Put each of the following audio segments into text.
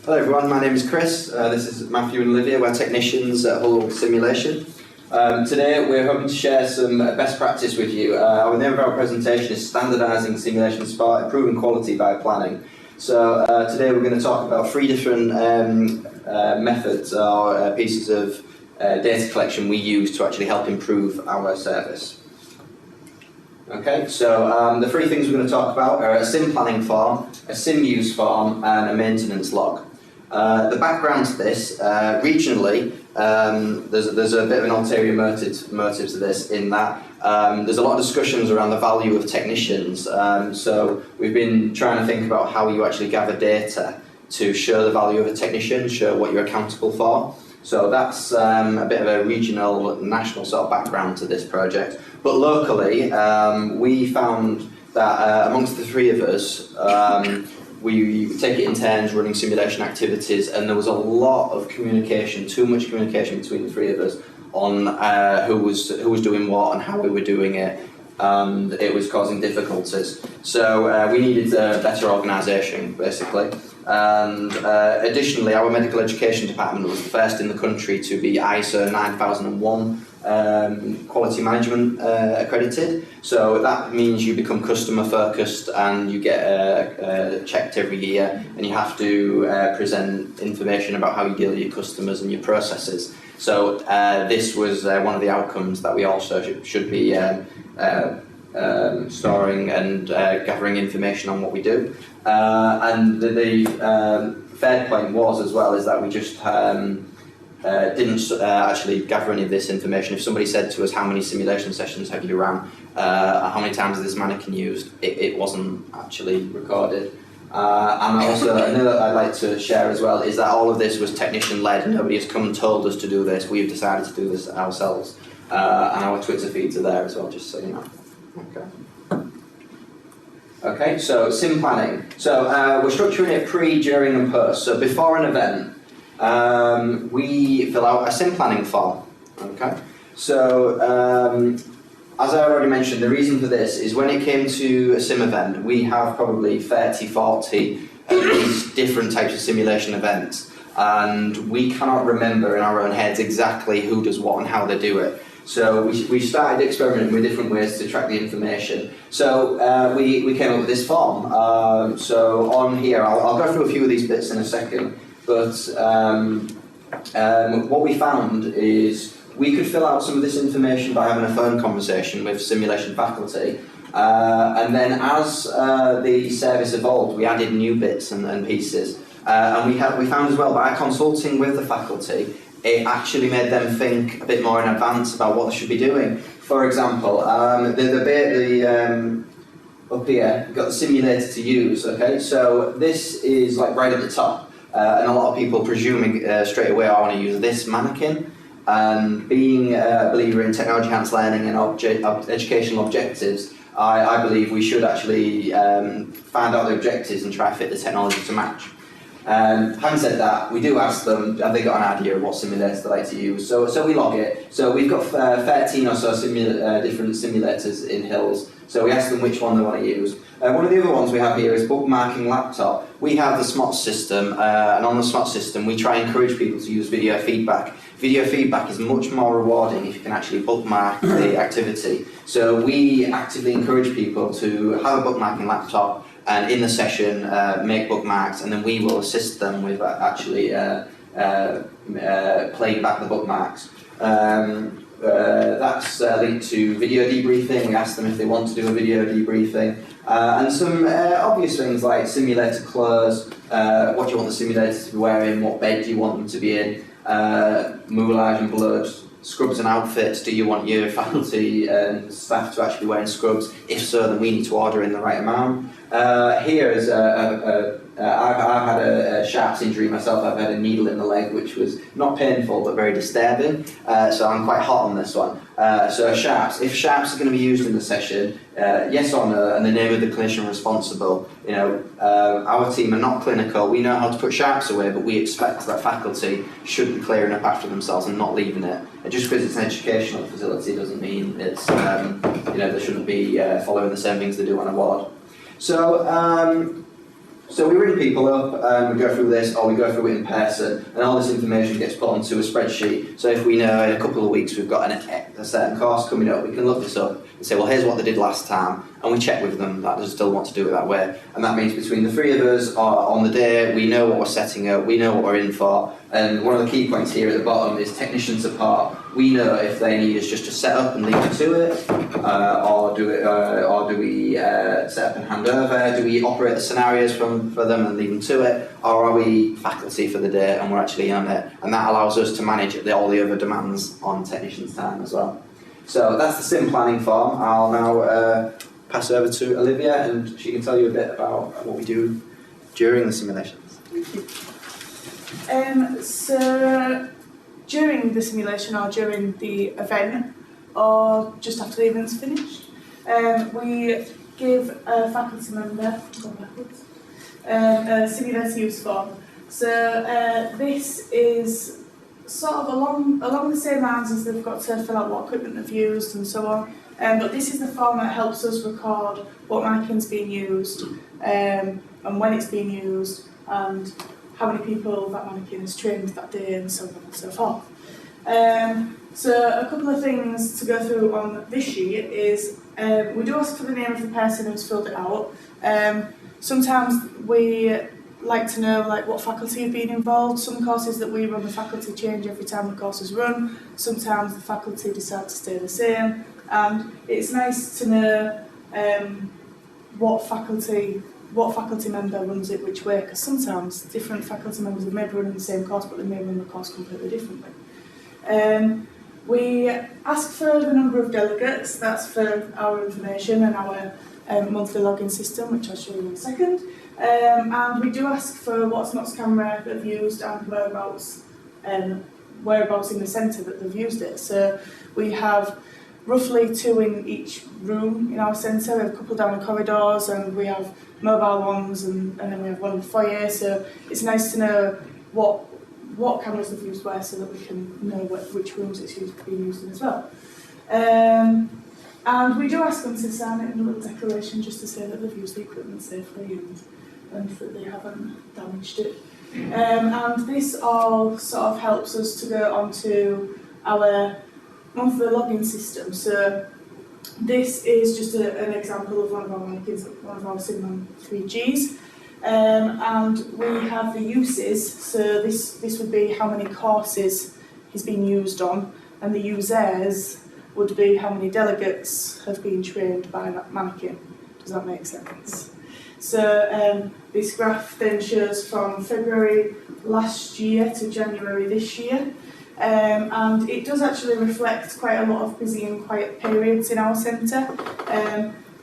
Hello everyone, my name is Chris. This is Matthew and Olivia. We're technicians at Hull Simulation. Today we're hoping to share some best practice with you. The name of our presentation is Standardising Simulation Sport, Improving Quality by Planning. So today we're going to talk about three different methods or pieces of data collection we use to actually help improve our service. Okay, so the three things we're going to talk about are a sim planning form, a sim use form, and a maintenance log. The background to this, regionally, there's a bit of an ulterior motive to this in that there's a lot of discussions around the value of technicians. So we've been trying to think about how you actually gather data to show the value of a technician, show what you're accountable for. So that's a bit of a regional, national sort of background to this project. But locally, we found that amongst the three of us, we take it in turns running simulation activities, and there was a lot of communication, too much communication between the three of us on who was doing what and how we were doing it, and it was causing difficulties. So we needed better organisation, basically. And additionally, our medical education department was the first in the country to be ISO 9001 quality management accredited. So that means you become customer focused and you get checked every year, and you have to present information about how you deal with your customers and your processes. So this was one of the outcomes that we also should be storing and gathering information on what we do. And the third point was as well is that we just didn't actually gather any of this information. If somebody said to us, how many simulation sessions have you run, how many times is this mannequin used, it wasn't actually recorded. And also, another I'd like to share as well is that all of this was technician-led. Nobody has come and told us to do this. We've decided to do this ourselves. And our Twitter feeds are there as well, just so you know. Okay, so sim planning. So we're structuring it pre, during and post. So before an event, we fill out a sim planning form. Okay, so as I already mentioned, the reason for this is when it came to a sim event, we have probably 30, 40 of these different types of simulation events, and we cannot remember in our own heads exactly who does what and how they do it. So we started experimenting with different ways to track the information. So we came up with this form. So on here, I'll go through a few of these bits in a second, but what we found is we could fill out some of this information by having a phone conversation with simulation faculty. And then as the service evolved, we added new bits and pieces. And we found as well, by consulting with the faculty, it actually made them think a bit more in advance about what they should be doing. For example, up here, you've got the simulator to use, okay? So this is like right at the top, and a lot of people presuming straight away, I want to use this mannequin. And being a believer in technology-enhanced learning and educational objectives, I believe we should actually find out the objectives and try to fit the technology to match. Having said that, we do ask them, have they got an idea of what simulators they like to use? So we log it. So we've got 13 or so different simulators in Hills. So we ask them which one they want to use. One of the other ones we have here is bookmarking laptop. We have the SMOT system, and on the SMOT system we try and encourage people to use video feedback. Video feedback is much more rewarding if you can actually bookmark the activity. So we actively encourage people to have a bookmarking laptop and in the session make bookmarks, and then we will assist them with actually playing back the bookmarks. That's linked to video debriefing. We ask them if they want to do a video debriefing. And some obvious things like simulator clothes, what do you want the simulator to be wearing, what bed do you want them to be in, moulage and blood, scrubs and outfits, do you want your faculty and staff to actually be wearing scrubs? If so, then we need to order in the right amount. Here is I've had a sharps injury myself. I've had a needle in the leg, which was not painful but very disturbing. So I'm quite hot on this one. So sharps. If sharps are going to be used in the session, yes or no, and the name of the clinician responsible. You know, our team are not clinical. We know how to put sharps away, but we expect that faculty should be clearing up after themselves and not leaving it. And just because it's an educational facility doesn't mean it's they shouldn't be following the same things they do on a ward. So So we ring people up, we go through this, or we go through it in person, and all this information gets put onto a spreadsheet. So if we know in a couple of weeks we've got a certain course coming up, we can look this up and say, well, here's what they did last time, and we check with them that they still want to do it that way. And that means between the three of us, on the day, we know what we're setting up, we know what we're in for, and one of the key points here at the bottom is technician support. We know if they need us just to set up and leave it to it, or do we set up and hand over? Do we operate the scenarios for them and leave them to it, or are we faculty for the day and we're actually on it? And that allows us to manage all the other demands on technicians' time as well. So that's the sim planning form. I'll now pass over to Olivia, and she can tell you a bit about what we do during the simulations. Thank you. So during the simulation, or during the event, or just after the event's finished, we give a faculty member a simulator use form. So this is sort of along the same lines as they've got to fill out what equipment they've used and so on. But this is the form that helps us record what mannequin's being used, and when it's being used, and how many people that mannequin has trained that day, and so on and so forth. So a couple of things to go through on this sheet is we do ask for the name of the person who's filled it out. Sometimes we like to know what faculty have been involved. Some courses that we run, the faculty change every time the course is run. Sometimes the faculty decide to stay the same, and it's nice to know what faculty member runs it which way, because sometimes different faculty members may be running the same course, but they may run the course completely differently. We ask for the number of delegates. That's for our information and our monthly login system, which I'll show you in a second. And we do ask for what's not camera that they've used and whereabouts in the centre that they've used it. So we have roughly 2 in each room in our centre. We have a couple down the corridors, and we have mobile ones, and then we have one in the foyer. So it's nice to know what cameras they've used where, so that we can know which rooms it's being used in as well. And we do ask them to sign it in a little declaration just to say that they've used the equipment safely and that they haven't damaged it. And this all sort of helps us to go onto our monthly login system. So this is just an example of one of our mannequins, one of our Sigma 3Gs. And we have the uses, so this would be how many courses he's been used on, and the users would be how many delegates have been trained by that mannequin. Does that make sense? So this graph then shows from February last year to January this year, and it does actually reflect quite a lot of busy and quiet periods in our centre.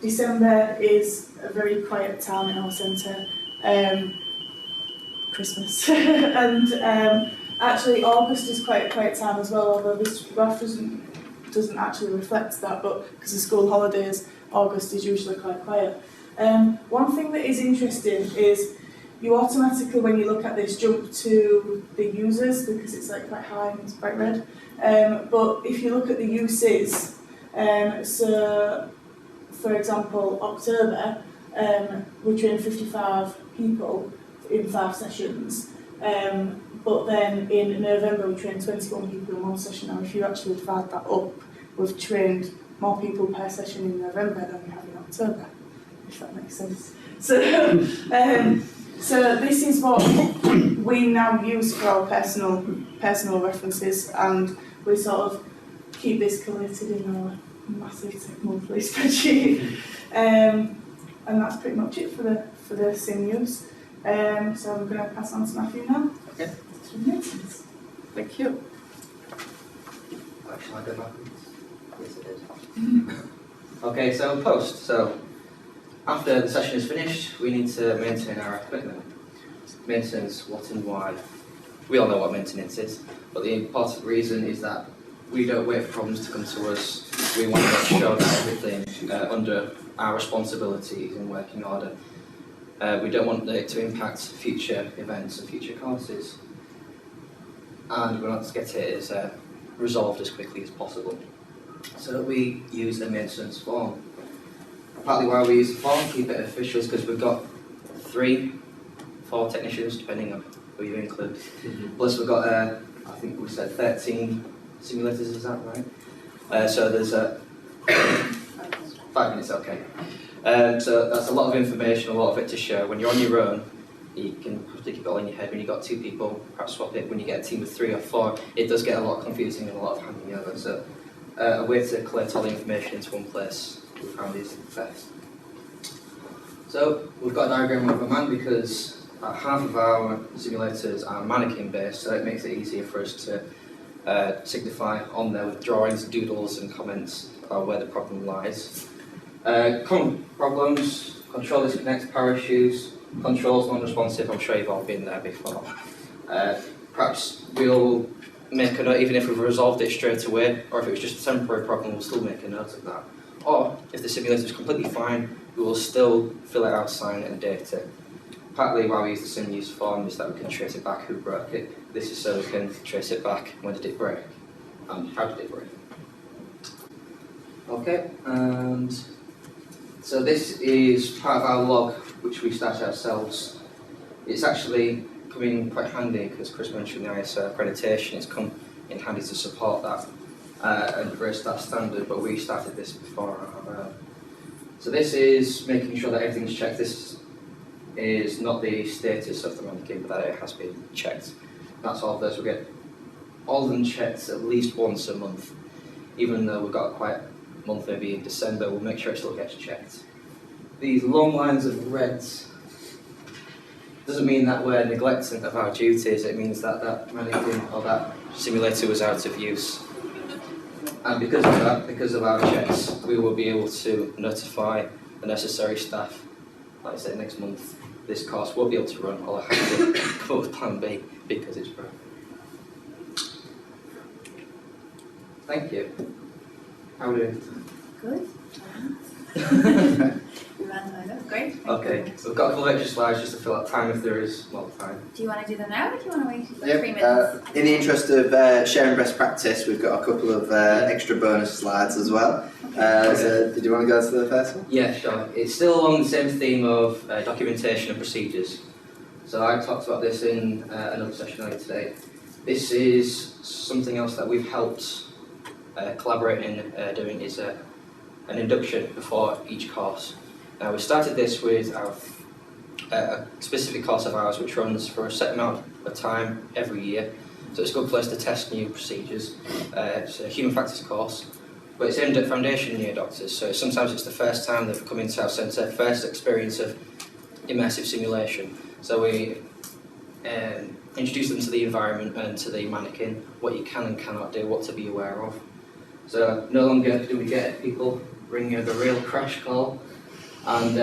December is a very quiet time in our centre. Christmas and actually August is quite a quiet time as well, although this graph doesn't actually reflect that, but because of school holidays, August is usually quite quiet. One thing that is interesting is you automatically, when you look at this, jump to the users because it's quite high and it's bright red. But if you look at the uses, so for example October, we trained 55 people in 5 sessions, but then in November we trained 21 people in 1 session. Now if you actually divide that up, we've trained more people per session in November than we have in October, if that makes sense. So, so this is what we now use for our personal references, and we sort of keep this collated in our massive monthly spreadsheet. And that's pretty much it for the sim use. So I'm going to pass on to Matthew now. Okay. Thank you. Shall I go backwards? Yes, it did. Okay, so post. So after the session is finished, we need to maintain our equipment. Maintenance, what and why. We all know what maintenance is, but the important reason is that we don't wait for problems to come to us. We want to make sure that everything under our responsibility is in working order. We don't want it to impact future events and future courses. And we want to get it resolved as quickly as possible. So we use a maintenance form. Partly why we use the form, keep it official, is because we've got 3 4 technicians, depending on who you include. Plus we've got, I think we said 13 simulators, is that right? So there's 5 minutes, okay. So that's a lot of information, a lot of it to share. When you're on your own, you can have to keep it all in your head. When you've got 2 people, perhaps swap it. When you get a team of 3 or 4, it does get a lot confusing and a lot of handing over. So a way to collect all the information into one place we found is best. So we've got a diagram of a man because half of our simulators are mannequin based, so it makes it easier for us to signify on there with drawings, doodles and comments about where the problem lies. Common problems: control disconnects, power issues, controls non-responsive. I'm sure you've all been there before. Perhaps we'll make a note, even if we've resolved it straight away, or if it was just a temporary problem, we'll still make a note of that. Or if the simulator is completely fine, we will still fill it out, sign it and date it. Partly why we use the sim use form is that we can trace it back who broke it. This is so we can trace it back when did it break and how did it break. Okay, and so this is part of our log which we start ourselves. It's actually come in quite handy because Chris mentioned the ISO accreditation. It's come in handy to support that and raise that standard, but we started this before. So this is making sure that everything's checked. This is not the status of the mannequin, but that it has been checked. That's all of those. We get all of them checked at least once a month. Even though we've got a quiet month, maybe in December, we'll make sure it still gets checked. These long lines of reds doesn't mean that we're neglecting of our duties. It means that that mannequin or that simulator was out of use. And because of that, because of our checks, we will be able to notify the necessary staff. Like I said, next month, this course won't be able to run, or I have to come up with plan B because it's broken. Thank you. How are we doing? Good. We ran time up. Great. Okay, so we've got a couple of extra slides just to fill out time if there is more time. Do you want to do them now or do you want to wait 3 Yep, minutes? in the interest of sharing best practice, we've got a couple of extra bonus slides as well. So did you want to go to the first one? Yeah, sure. It's still along the same theme of documentation and procedures. So I talked about this in another session earlier today. This is something else that we've helped collaborate in doing is an induction before each course. Now we started this with our a specific course of ours which runs for a set amount of time every year. So it's a good place to test new procedures. It's a human factors course, but it's aimed at foundation year doctors. So sometimes it's the first time they've come into our centre, first experience of immersive simulation. So we introduce them to the environment and to the mannequin, what you can and cannot do, what to be aware of. So no longer do we get people bringing the real crash call, and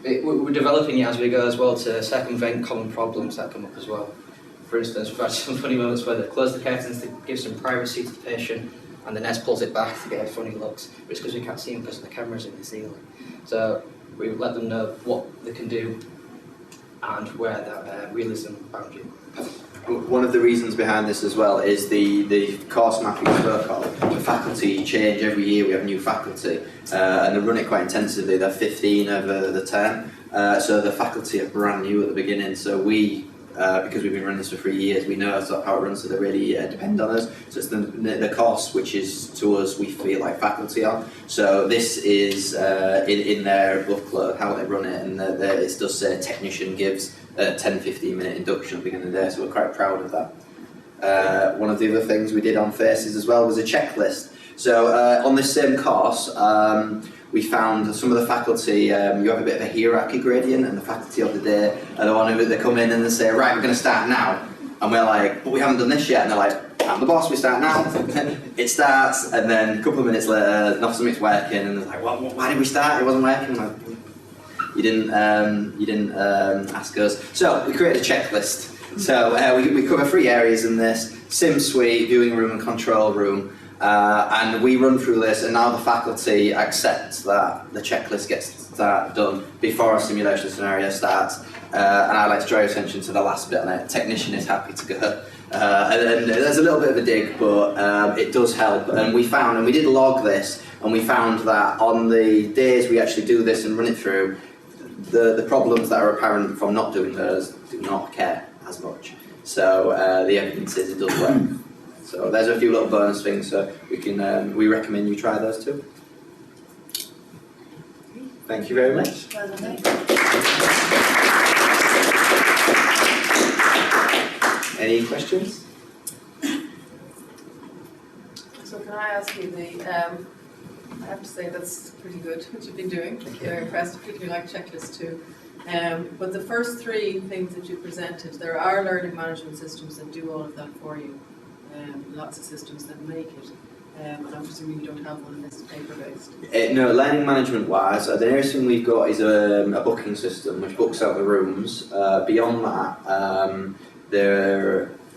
we're developing it as we go as well to circumvent common problems that come up as well. For instance, we've had some funny moments where they close the curtains to give some privacy to the patient, and the nurse pulls it back to get funny looks, but it's because we can't see them because the camera's in the ceiling. So we let them know what they can do and where that realism boundary. One of the reasons behind this as well is the course map you spoke of. The faculty change every year. We have new faculty, and they run it quite intensively. They're 15 over the term, so the faculty are brand new at the beginning. So we, because we've been running this for 3 years, we know sort of how it runs. So they really depend on us. So it's the course which is to us we feel like faculty on. So this is in their booklet how they run it, and it does say technician gives a 10-15 minute induction at the beginning of the day, so we're quite proud of that. One of the other things we did on Faces as well was a checklist. So on this same course, we found some of the faculty, you have a bit of a hierarchy gradient, and the faculty of the day are the one who they come in and they say, right, we're going to start now. And we're like, but we haven't done this yet. And they're like, I'm the boss, we start now. It starts, and then a couple of minutes later, not something's working, and they're like, why did we start? It wasn't working. Like, you didn't ask us. So we created a checklist. So we cover 3 areas in this: sim suite, viewing room and control room. And we run through this, and now the faculty accept that the checklist gets done before a simulation scenario starts. And I'd like to draw your attention to the last bit on it. Technician is happy to go. And there's a little bit of a dig, but it does help. And we found, and we did log this, and we found that on the days we actually do this and run it through, the problems that are apparent from not doing those do not care as much. So the evidence is it does work. So there's a few little bonus things. So we recommend you try those too. Thank you very much. Well done. Any questions? So can I ask you I have to say that's pretty good what you've been doing. Very impressed, particularly like checklists too. But the first three things that you presented, there are learning management systems that do all of that for you. Lots of systems that make it. And I'm presuming you don't have one that's paper-based. No, learning management wise, the nearest thing we've got is a booking system which books out the rooms. Beyond that,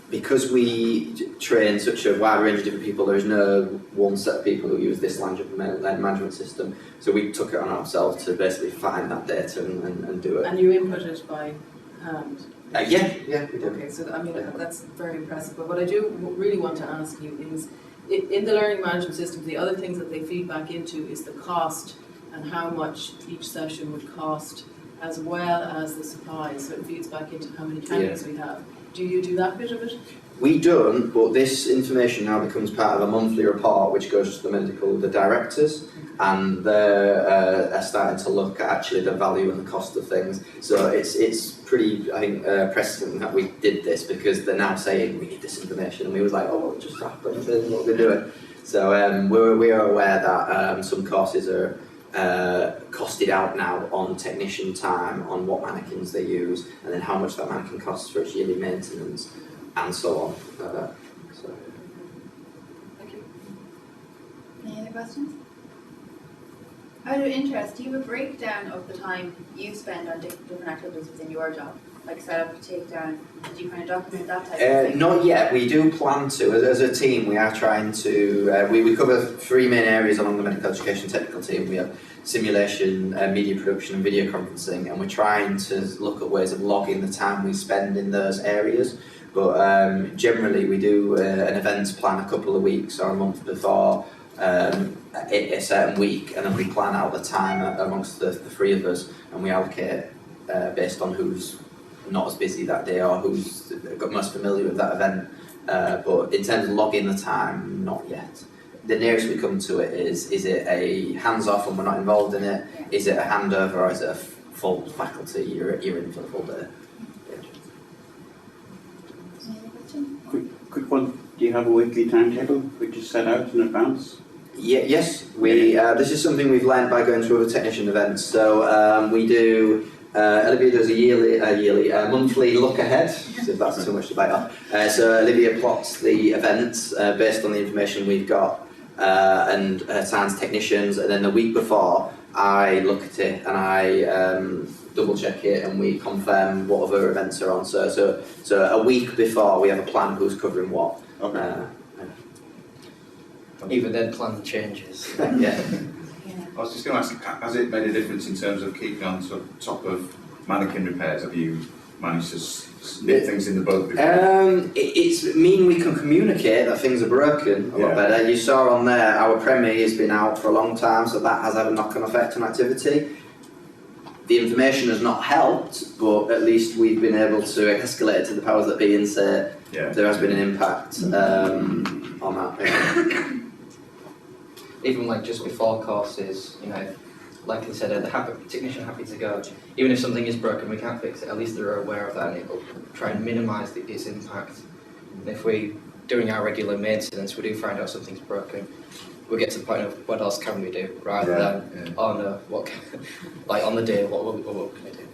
because we train such a wide range of different people, there is no one set of people who use this learning management system. So we took it on ourselves to basically find that data and do it. And you input it by hand? Yeah, we do. Okay, so I mean, that's very impressive. But what I do really want to ask you is, in the learning management system, the other things that they feed back into is the cost and how much each session would cost, as well as the supplies. So it feeds back into how many candidates we have. Do you do that bit of it? We don't, but this information now becomes part of a monthly report which goes to the directors, and they're starting to look at actually the value and the cost of things. So it's pretty, I think, precedent that we did this, because they're now saying we need this information, and we was like, oh, it just happened, this is what we're doing. So we are aware that some courses are costed out now on technician time, on what mannequins they use, and then how much that mannequin costs for its yearly maintenance, and so on. Thank you. Any other questions? Out of interest, do you have a breakdown of the time you spend on different activities within your job? Like set up, take down, do you kind of document that type of thing? Not yet. We do plan to. As a team, we are trying to. We cover three main areas along the medical education technical team. We have simulation, media production, and video conferencing, and we're trying to look at ways of logging the time we spend in those areas. But generally, we do an events plan a couple of weeks or a month before a certain week, and then we plan out the time amongst the three of us, and we allocate based on who's not as busy that day or who's got most familiar with that event. But in terms of logging the time, not yet. The nearest we come to it is it a hands-off and we're not involved in it? Is it a handover, or is it a full faculty, you're in for the full day? Any other question? Quick one. Do you have a weekly timetable which is set out in advance? Yes, we. This is something we've learned by going to other technician events. So we do. Olivia does a monthly look ahead. So if that's too much to bite off. So Olivia plots the events based on the information we've got and assigns technicians, and then the week before I look at it and I double check it and we confirm what other events are on. So a week before we have a plan who's covering what. Okay. Even then, plan changes. Yeah. I was just going to ask, has it made a difference in terms of keeping on top of mannequin repairs? Have you managed to nip things in the bud before? It's mean we can communicate that things are broken a lot better. You saw on there our Premier has been out for a long time, so that has had a knock-on effect on activity. The information has not helped, but at least we've been able to escalate it to the powers that be and say there has been an impact on that. Yeah. Even like just before courses, like I said, the technician happy to go. Even if something is broken, we can't fix it. At least they're aware of that, and it'll try and minimise its impact. And if we, during our regular maintenance, we do find out something's broken, we get to the point of what else can we do, rather than oh no, like on the day, what can we do?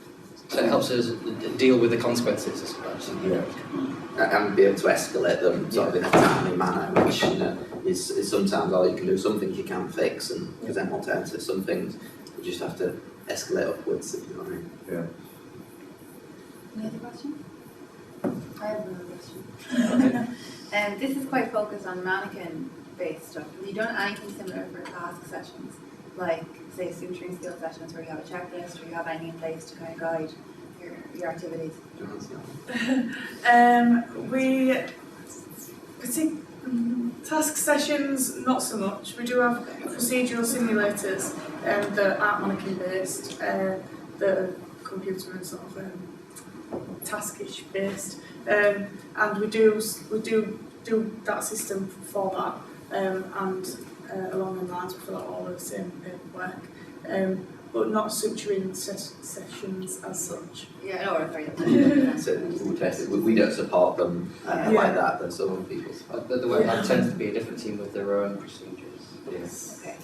So it helps us deal with the consequences, I suppose. And be able to escalate them sort of in a timely manner, which is sometimes all you can do. Some things you can fix and present alternatives. Some things you just have to escalate upwards, if you know what I mean. Yeah. Any other question? I have another question. This is quite focused on mannequin-based stuff. Have you done anything similar for task sessions? Like, say, suturing skill sessions where you have a checklist or you have anything in place to kind of guide your activities? Task sessions, not so much. We do have procedural simulators that aren't mannequin based, that computer and sort of taskish based, and we do that system for that, and along the lines we fill out all the same paperwork, but not suturing sessions as such. Yeah, no, sorry. So we don't support them like that, but some people support. The web lab tends to be a different team with their own procedures. Yes. Okay.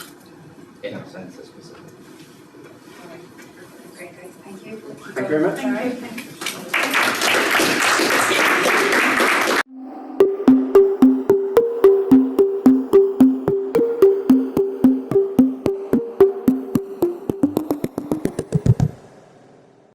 In our sense, specifically. All right. Great, guys. Thank you. Thank you very much. All right.